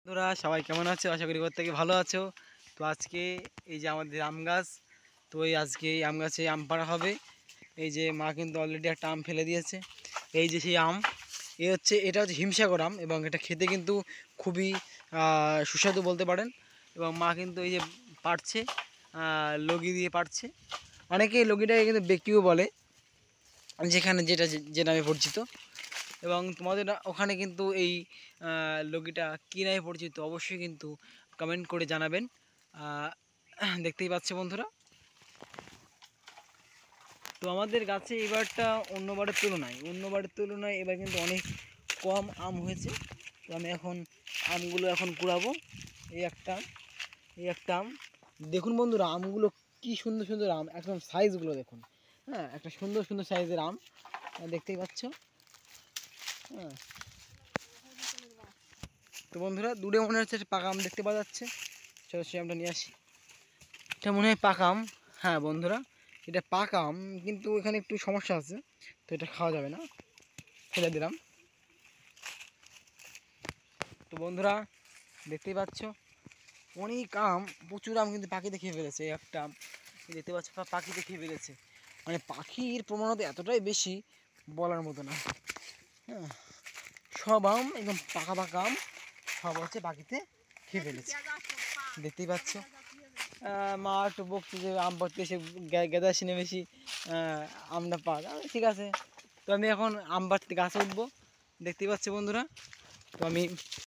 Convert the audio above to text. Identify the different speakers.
Speaker 1: বন্ধুরা সবাই কেমন আছো? আশা করি প্রত্যেকে ভালো আছো। তো আজকে এই যে আমাদের আম গাছ, তো এই আজকে এই আম গাছে আম পাড়া হবে। এই যে মা কিন্তু অলরেডি একটা আম ফেলে দিয়েছে। এই যে সেই আম, এটা হচ্ছে হিমসাগর আম এবং এটা খেতে কিন্তু খুবই সুস্বাদু বলতে পারেন। এবং মা কিন্তু এই যে পাড়ছে, লগি দিয়ে পাড়ছে। অনেকে লগিটাকে কিন্তু ব্যক্তিও বলে, যেখানে যেটা যে নামে পরিচিত। এবং তোমাদের ওখানে কিন্তু এই লগিটা কী নামে পরিচিত অবশ্যই কিন্তু কমেন্ট করে জানাবেন। দেখতেই পাচ্ছে বন্ধুরা, তো আমাদের গাছে এবারটা অন্যবারের তুলনায় এবার কিন্তু অনেক কম আম হয়েছে। তো আমি এখন আমগুলো কুড়াবো। এই একটা আম দেখুন বন্ধুরা, আমগুলো কি সুন্দর সুন্দর আম, একদম সাইজগুলো দেখুন। হ্যাঁ, একটা সুন্দর সুন্দর সাইজের আম দেখতেই পাচ্ছ। হ্যাঁ, তো বন্ধুরা দূরে মনে হচ্ছে পাকা আম দেখতে পাওয়া যাচ্ছে। চলো সেই আমটা নিয়ে আসি। এটা মনে হয় পাকা আম। হ্যাঁ বন্ধুরা, এটা পাকা আম, কিন্তু এখানে একটু সমস্যা আছে, তো এটা খাওয়া যাবে না, ফেলে দিলাম। তো বন্ধুরা দেখতেই পাচ্ছ অনেক আম, প্রচুর আম কিন্তু পাখিতে খেয়ে ফেলেছে। একটা আম দেখতে পাচ্ছ পাখিতে খেয়ে ফেলেছে, মানে পাখির প্রবণতা এতটাই বেশি বলার মতো না। হ্যাঁ, সব আম একদম পাকা পাকা আম সব হচ্ছে পাখিতে খেয়ে ফেলেছে, দেখতেই পাচ্ছ। মা একটু বকছে যে আম পাড়তে এসে গেদা সিনে বেশি আমটা পাক। ঠিক আছে, তো আমি এখন আম পাড়তে গাছে উঠবো, দেখতেই পাচ্ছি বন্ধুরা। তো আমি